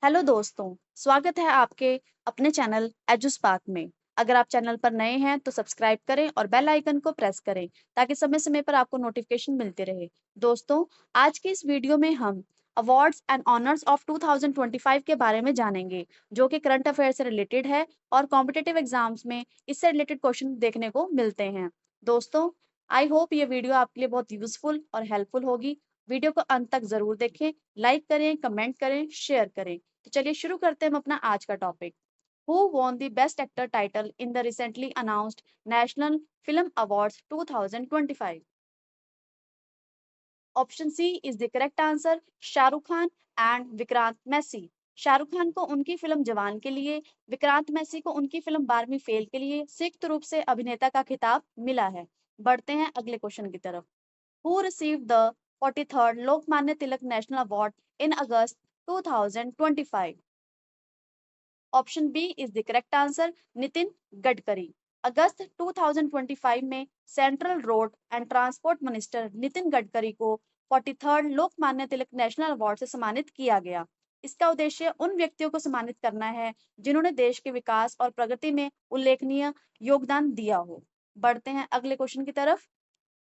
Hello दोस्तों, स्वागत है आपके अपने चैनल एजुस्पार्क में। अगर आप चैनल पर नए हैं तो सब्सक्राइब करें और बेल आइकन को प्रेस करें ताकि समय-समय पर आपको नोटिफिकेशन मिलते रहे। दोस्तों, आज की इस वीडियो में हम अवार्ड्स एंड ऑनर्स ऑफ 2025 के बारे में जानेंगे, जो कि करंट अफेयर से रिलेटेड है और कॉम्पिटिटिव एग्जाम्स में इससे रिलेटेड क्वेश्चन देखने को मिलते हैं। दोस्तों, आई होप ये वीडियो आपके लिए बहुत यूजफुल और हेल्पफुल होगी। वीडियो को अंत तक जरूर देखें, लाइक करें, कमेंट करें, शेयर करें। तो चलिए शुरू करते हैं हम अपना आज का topic. Who won the best actor title in the recently announced national film awards 2025? Option C is the correct answer, Shahrukh Khan and Vikrant Massey. Shahrukh Khan को उनकी फिल्म जवान के लिए, विक्रांत मैसी को उनकी फिल्म 12वीं फेल के लिए संयुक्त रूप से अभिनेता का खिताब मिला है। बढ़ते हैं अगले क्वेश्चन की तरफ। Who received the 43rd Lokmanya Tilak national award in August 2025? Option B is the correct answer, Nitin Gadkari. अगस्त 2025 में central road and transport minister Nitin Gadkari को 43rd Lokmanya Tilak national award से सम्मानित किया गया। इसका उद्देश्य उन व्यक्तियों को सम्मानित करना है जिन्होंने देश के विकास और प्रगति में उल्लेखनीय योगदान दिया हो। बढ़ते हैं अगले क्वेश्चन की तरफ।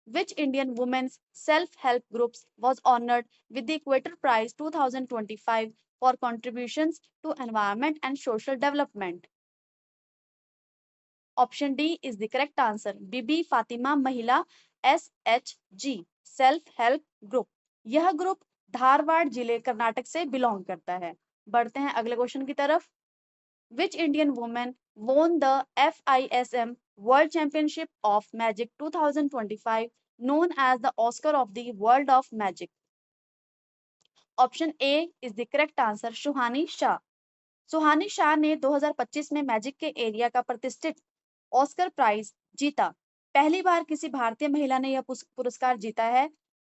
Which Indian women's self-help groups was honored with the Equator Prize 2025 for contributions to environment and social development? Option D is the correct answer. बीबी फातिमा महिला SHG सेल्फ हेल्प ग्रुप। यह ग्रुप धारवाड़ जिले कर्नाटक से बिलोंग करता है। बढ़ते हैं अगले क्वेश्चन की तरफ। Which Indian woman won the FISM World Championship of Magic 2025, known as the Oscar of the World of Magic? Option A is the correct answer, सुहानी शाह। सुहानी शाह ने 2025 में मैजिक के एरिया का प्रतिष्ठित ऑस्कर प्राइज जीता। पहली बार किसी भारतीय महिला ने यह पुरस्कार जीता है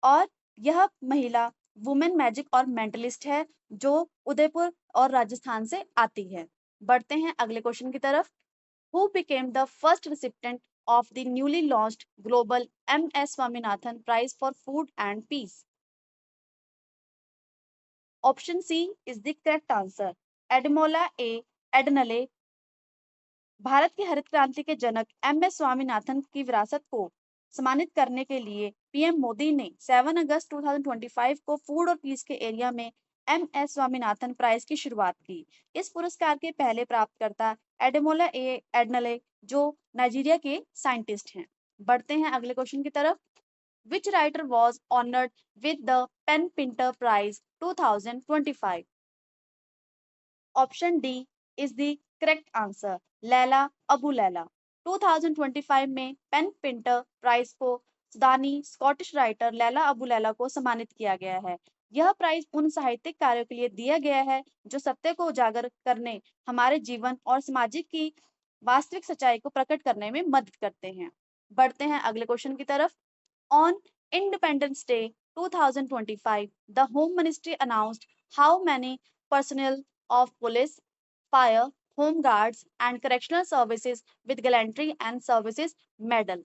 और यह महिला वुमेन मैजिक और मेंटलिस्ट है जो उदयपुर और राजस्थान से आती है। बढ़ते हैं अगले क्वेश्चन की तरफ। Who became the first recipient of the newly launched global MS Swaminathan Prize for Food and Peace? Option C is the correct answer. Edmola A. Ednale। Bharat की हरित क्रांति के जनक MS स्वामीनाथन की विरासत को सम्मानित करने के लिए पीएम मोदी ने 7 अगस्त 2025 को फूड और पीस के एरिया में MS स्वामीनाथन प्राइज की शुरुआत की। इस पुरस्कार के पहले प्राप्तकर्ता एडेमोला ए एडनले जो नाइजीरिया के साइंटिस्ट हैं। बढ़ते हैं अगले क्वेश्चन की तरफ। Which writer was honored with the Pen Pinter Prize 2025? Option D is the correct answer. Laila Abu Laila. 2025 में पेन पिंटर प्राइज को सुदानी स्कॉटिश राइटर लैला अबू लैला को सम्मानित किया गया है। यह प्राइज उन साहित्यिक कार्यों के लिए दिया गया है जो सत्य को उजागर करने, हमारे जीवन और सामाजिक की वास्तविक सच्चाई को प्रकट करने में मदद करते हैं। बढ़ते हैं अगले क्वेश्चन की तरफ। On independence day 2025, the home ministry announced how many personnel of police, fire, home guards, and correctional services with gallantry and services medal.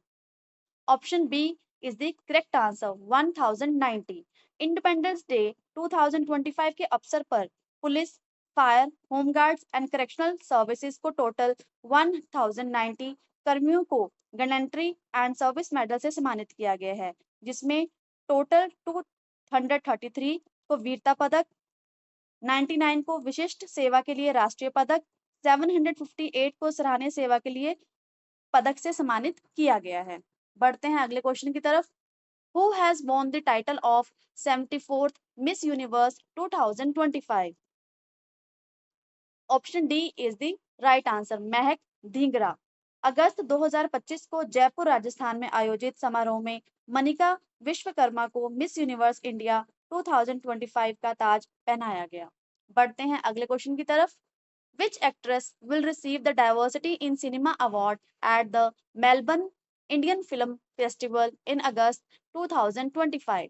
Option B is the correct answer, 1090। Independence day 2025 के अवसर पर police, fire, home guards and correctional services को total 1090 कर्मियों को गणतंत्री and service medal से सम्मानित किया गया है, जिसमें टोटल 233 को वीरता पदक, 99 को विशिष्ट सेवा के लिए राष्ट्रीय पदक, 758 को सराहनीय सेवा के लिए पदक से सम्मानित किया गया है। बढ़ते हैं अगले क्वेश्चन की तरफ। Who has won the title of 74th Miss Universe 2025? Option D is the right answer, महक धिंगरा। अगस्त 2025 को जयपुर राजस्थान में आयोजित समारोह में मनिका विश्वकर्मा को मिस यूनिवर्स इंडिया 2025 का ताज पहनाया गया। बढ़ते हैं अगले क्वेश्चन की तरफ। Which actress will receive the Diversity in Cinema Award at the Melbourne Indian Film Festival in August 2025?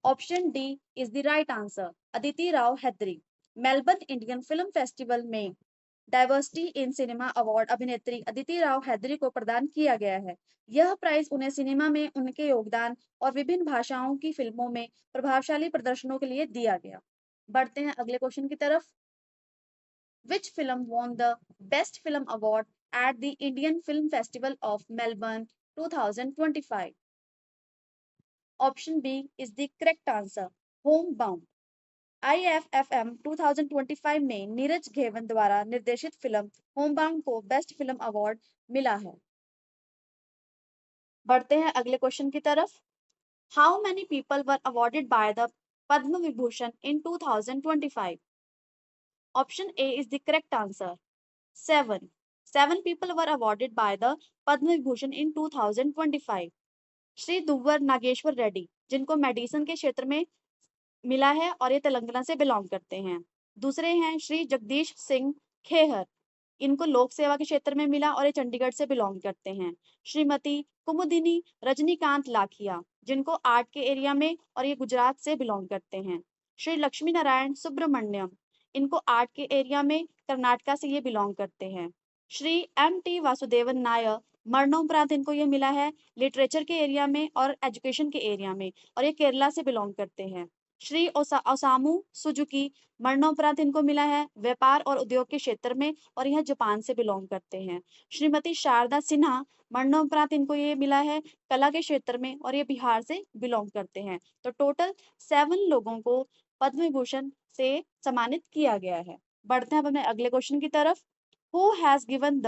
Option D is the right answer, Aditi Rao Hydari. Melbourne Indian film festival में diversity in cinema award अभिनेत्री अदिति राव हैदरी को प्रदान किया गया है। यह prize उन्हें cinema में उनके योगदान और विभिन्न भाषाओं की फिल्मों में प्रभावशाली प्रदर्शनों के लिए दिया गया। बढ़ते हैं अगले क्वेश्चन की तरफ। Which film won the Best Film Award at the Indian Film Festival of Melbourne 2025? Option B is the correct answer. Homebound. IFFM 2025 में नीरज घेवन द्वारा निर्देशित फिल्म होमबाउंड को बेस्ट फिल्म अवार्ड मिला है। बढ़ते हैं अगले क्वेश्चन की तरफ। How many people were awarded by the Padma Vibhushan in 2025? Option A is the correct answer. Seven. Seven people were awarded by the Padma Vibhushan in 2025. Shri Duvvur Nageshwar Reddy, जिनको मेडिसिन के क्षेत्र में मिला है और ये तेलंगाना से बिलोंग करते हैं। दूसरे हैं श्री जगदीश सिंह खेहर, इनको लोक सेवा के क्षेत्र में मिला और ये चंडीगढ़ से बिलोंग करते हैं। श्रीमती कुमुदिनी रजनीकांत लाखिया, जिनको आर्ट के एरिया में और ये गुजरात से बिलोंग करते हैं। श्री लक्ष्मी नारायण सुब्रमण्यम, इनको आर्ट के एरिया में कर्नाटका से ये बिलोंग करते हैं। श्री M.T. वासुदेवन नायर, मरणोपरांत इनको ये मिला है लिटरेचर के एरिया में और एजुकेशन के एरिया में, और ये केरला से बिलोंग करते हैं। श्री ओसामू सुजुकी, मरणोपरांत इनको मिला है व्यापार और उद्योग के क्षेत्र में और यह जापान से बिलोंग करते हैं। श्रीमती शारदा सिन्हा, मरणोपरांत इनको ये मिला है कला के क्षेत्र में और ये बिहार से बिलोंग करते हैं। तो टोटल 7 लोगों को पद्म विभूषण से सम्मानित किया गया है। बढ़ते हैं अब अपने अगले क्वेश्चन की तरफ। Who has given the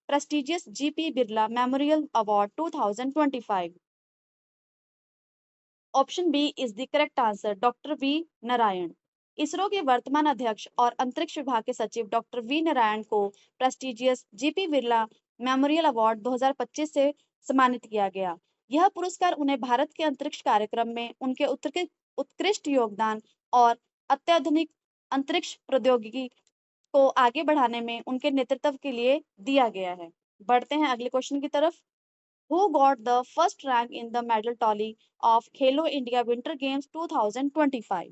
prestigious GP Birla memorial award 2025? Option B is the correct answer. Doctor V Narayan. ISRO के वर्तमान अध्यक्ष और अंतरिक्ष विभाग के सचिव डॉक्टर वी नारायण को prestigious GP Birla memorial award 2025 से सम्मानित किया गया। यह पुरस्कार उन्हें भारत के अंतरिक्ष कार्यक्रम में उनके उत्कृष्ट योगदान और अत्याधुनिक अंतरिक्ष प्रौद्योगिकी को आगे बढ़ाने में उनके नेतृत्व के लिए दिया गया है। बढ़ते हैं अगले क्वेश्चन की तरफ। Who got the first rank in the medal tally of Khelo India Winter Games 2025?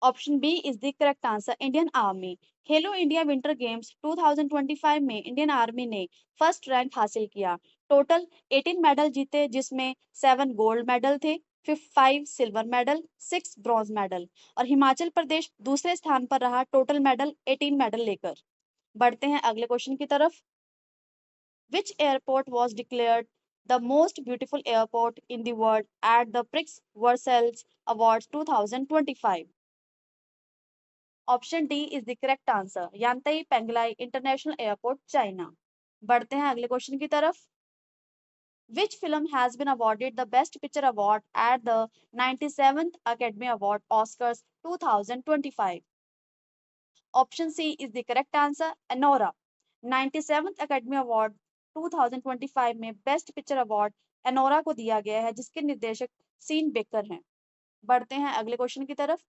Option B is the correct answer. Indian Army. Khelo India winter games 2025 में इंडियन आर्मी ने फर्स्ट रैंक हासिल किया। Total 18 medal जीते, जिसमें 7 gold medal थे, 5 silver medal, 6 bronze medal, और हिमाचल प्रदेश दूसरे स्थान पर रहा टोटल मेडल 18 मेडल लेकर। बढ़ते हैं अगले क्वेश्चन की तरफ। Which airport was declared the most beautiful airport in the world at the Prix Versailles Awards 2025? Option D is the correct answer. Yantai Penglai International Airport, China. बढ़ते हैं अगले question की तरफ। Which film has been awarded the Best Picture Award at the 97th Academy Award Oscars 2025? Option C is the correct answer. Anora. 97th Academy Award 2025 में best picture award Anura को दिया गया है, जिसके निर्देशक सीन बेकर हैं। बढ़ते हैं अगले क्वेश्चन की तरफ।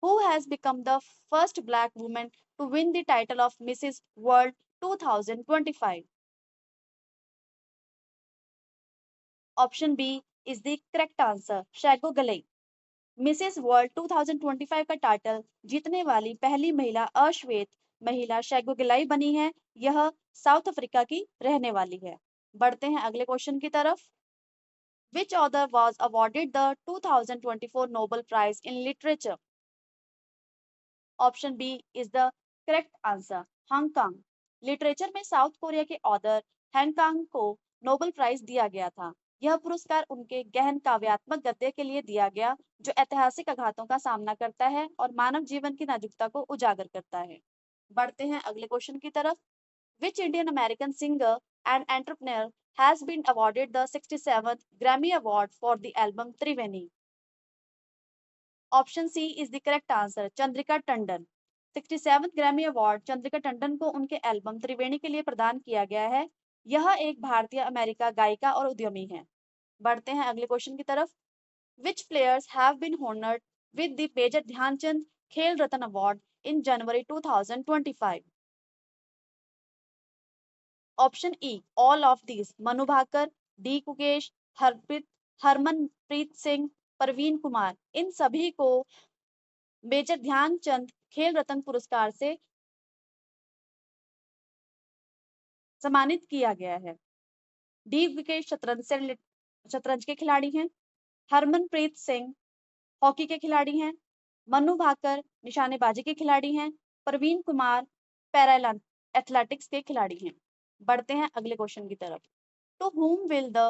Who has become the first black woman to win the title of Mrs. World 2025? Option B is the correct answer. शैगो गलई। मिसेस वर्ल्ड 2025 का टाइटल जीतने वाली पहली महिला अश्वेत महिला शैगो गिलाई बनी है। यह साउथ अफ्रीका की रहने वाली है। बढ़ते हैं अगले क्वेश्चन की तरफ। Which author was awarded the 2024 Nobel Prize in Literature? Option B is the correct answer. Hong Kong. Literature में साउथ कोरिया के ऑथर हैंगकांग को नोबेल प्राइज दिया गया था। यह पुरस्कार उनके गहन काव्यात्मक गद्य के लिए दिया गया, जो ऐतिहासिक आघातों का सामना करता है और मानव जीवन की नाजुकता को उजागर करता है। बढ़ते हैं अगले क्वेश्चन की तरफ। Which Indian American singer and entrepreneur has been awarded the 67th Grammy Award for the album Triveni? Option C is the correct answer. Chandrika Tandon. 67th Grammy award Chandrika Tandon को उनके एल्बम त्रिवेणी के लिए प्रदान किया गया है। यह एक भारतीय अमेरिका गायिका और उद्यमी है। बढ़ते हैं अगले क्वेश्चन की तरफ। Which players have been honored with the Major Dhyanchand Khel Ratna award in January 2025? Option E all of these. Manu Bhaker, D Gukesh, Harmanpreet Singh, Parveen Kumar, इन सभी को मेजर ध्यानचंद खेल रत्न पुरस्कार से सम्मानित किया गया है। डी विकेश शतरंज के खिलाड़ी हैं। हरमनप्रीत सिंह हॉकी के खिलाड़ी हैं। मनु भाकर निशानेबाजी के खिलाड़ी हैं। प्रवीण कुमार पैरा एथलेटिक्स के खिलाड़ी हैं। बढ़ते हैं अगले क्वेश्चन की तरफ। To whom will the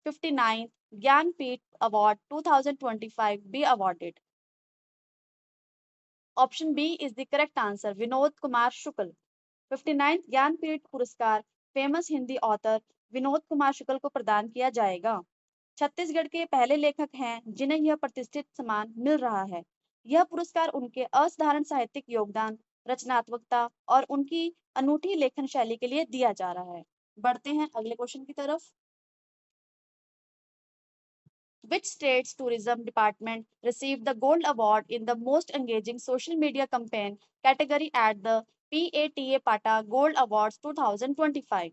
59th Jnanpith award 2025 be awarded? Option B is the correct answer, Vinod Kumar Shukla. 59th Jnanpith पुरस्कार फेमस हिंदी ऑथर विनोद कुमार शुक्ल को प्रदान किया जाएगा। छत्तीसगढ़ के पहले लेखक हैं जिन्हें यह प्रतिष्ठित सम्मान मिल रहा है। यह पुरस्कार उनके असाधारण साहित्यिक योगदान, रचनात्मकता और उनकी अनूठी लेखन शैली के लिए दिया जा रहा है। बढ़ते हैं अगले क्वेश्चन की तरफ। Which state's tourism department received the gold award in the most engaging social media campaign category at the PATA PATA Gold Awards 2025?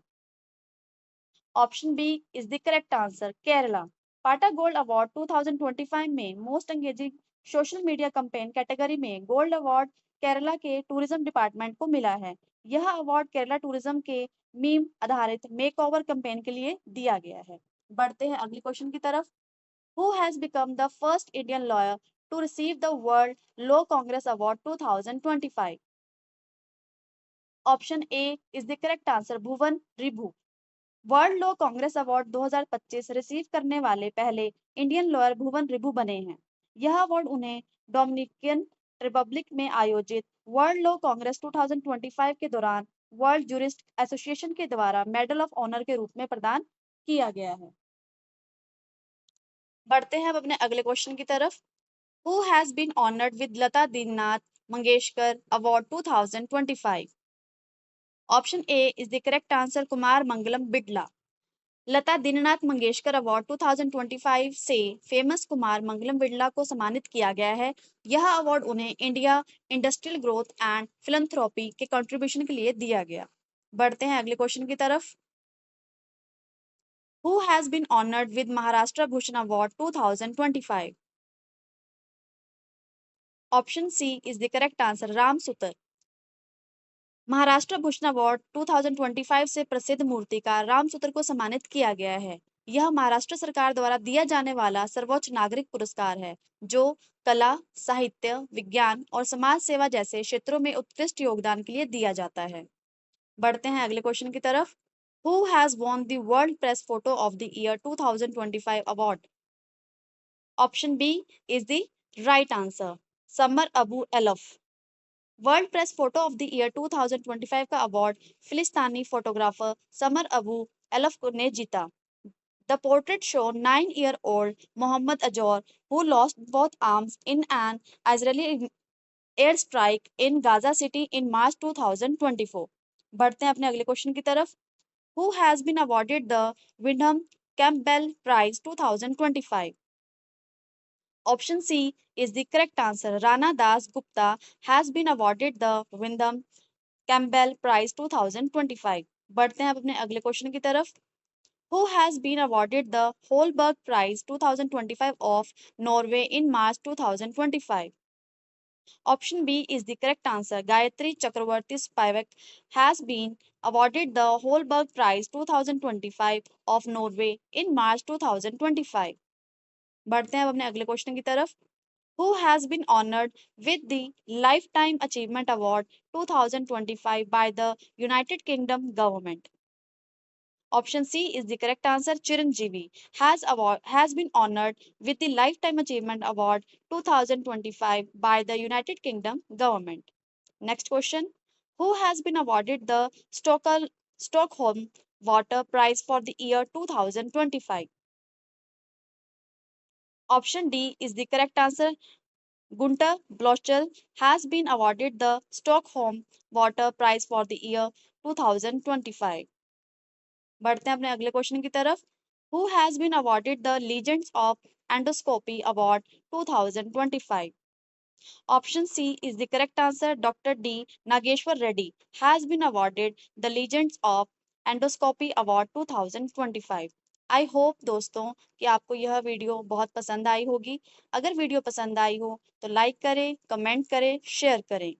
Option B is the correct answer, Kerala. PATA Gold Award 2025 में most engaging social media campaign category में gold award Kerala के tourism department को मिला है। यह award Kerala tourism के meme आधारित make over campaign के लिए दिया गया है। बढ़ते हैं अगले क्वेश्चन की तरफ। Who has become the first Indian lawyer to receive the World Law Congress Award 2025? Option A is the correct answer, Bhuvan Ribhu. World law Congress award 2025 receive करने वाले पहले इंडियन लॉयर भुवन रिभु बने हैं। यह अवार्ड उन्हें डोमिनिकन रिपब्लिक में आयोजित वर्ल्ड लॉ कांग्रेस 2025 के दौरान वर्ल्ड जूरिस्ट एसोसिएशन के द्वारा मेडल ऑफ ऑनर के रूप में प्रदान किया गया है। बढ़ते हैं अब अपने अगले क्वेश्चन की तरफ। Who has been honored with Lata Dinnath Mangeshkar Award 2025? Option A is the correct answer, Kumar Mangalam Birla. Lata Deenanath Mangeshkar award 2025 से फेमस कुमार मंगलम बिड़ला को सम्मानित किया गया है। यह अवार्ड उन्हें इंडिया इंडस्ट्रियल ग्रोथ एंड फिलंथ्रोपी के कंट्रीब्यूशन के लिए दिया गया। बढ़ते हैं अगले क्वेश्चन की तरफ। Who has been honored with Maharashtra Bhushan Award 2025? Option C is the correct answer, Ram Sutar. Maharashtra Bhushan award 2025 से प्रसिद्ध मूर्तिकार राम सुतर को सम्मानित किया गया है। यह महाराष्ट्र सरकार द्वारा दिया जाने वाला सर्वोच्च नागरिक पुरस्कार है जो कला, साहित्य, विज्ञान और समाज सेवा जैसे क्षेत्रों में उत्कृष्ट योगदान के लिए दिया जाता है। बढ़ते हैं अगले क्वेश्चन की तरफ। Who has won the World Press Photo of the Year 2025 award? Option B is the right answer, Samar Abu Elouf. World Press Photo of the Year 2025 का अवार्ड फिलिस्तानी फोटोग्राफर समर अबू एलफ ने जीता। The portrait showed 9-year-old Mohammed Ajor, who lost both arms in an Israeli airstrike in Gaza City in March 2024. बढ़ते हैं अपने अगले question की तरफ। Who has been awarded the Wyndham Campbell Prize 2025? Option C is the correct answer. Rana Das Gupta has been awarded the Wyndham Campbell Prize 2025. बढ़ते हैं अब अपने अगले क्वेश्चन की तरफ। Who has been awarded the Holberg Prize 2025 of Norway in March 2025? Option B is the correct answer. Gayatri Chakravarti Spivak has been awarded the Holberg Prize 2025 of Norway in March 2025. बढ़ते हैं अब अपने अगले question की तरफ। Who has been honored with the Lifetime Achievement Award 2025 by the United Kingdom government? Option C is the correct answer. Chiranjeevi has been honored with the Lifetime Achievement Award 2025 by the United Kingdom government. Next question. Who has been awarded the Stockholm Water Prize for the year 2025? Option D is the correct answer. Gunter Blochel has been awarded the Stockholm Water Prize for the year 2025. बढ़ते हैं अपने अगले question की तरफ। Who has been awarded the Legends of Endoscopy Award 2025? Option C is the correct answer. Dr. D. Nageshwar Reddy has been awarded the Legends of Endoscopy Award 2025. I hope दोस्तों कि आपको यह वीडियो बहुत पसंद आई होगी। अगर वीडियो पसंद आई हो तो लाइक करें, कमेंट करें, शेयर करें।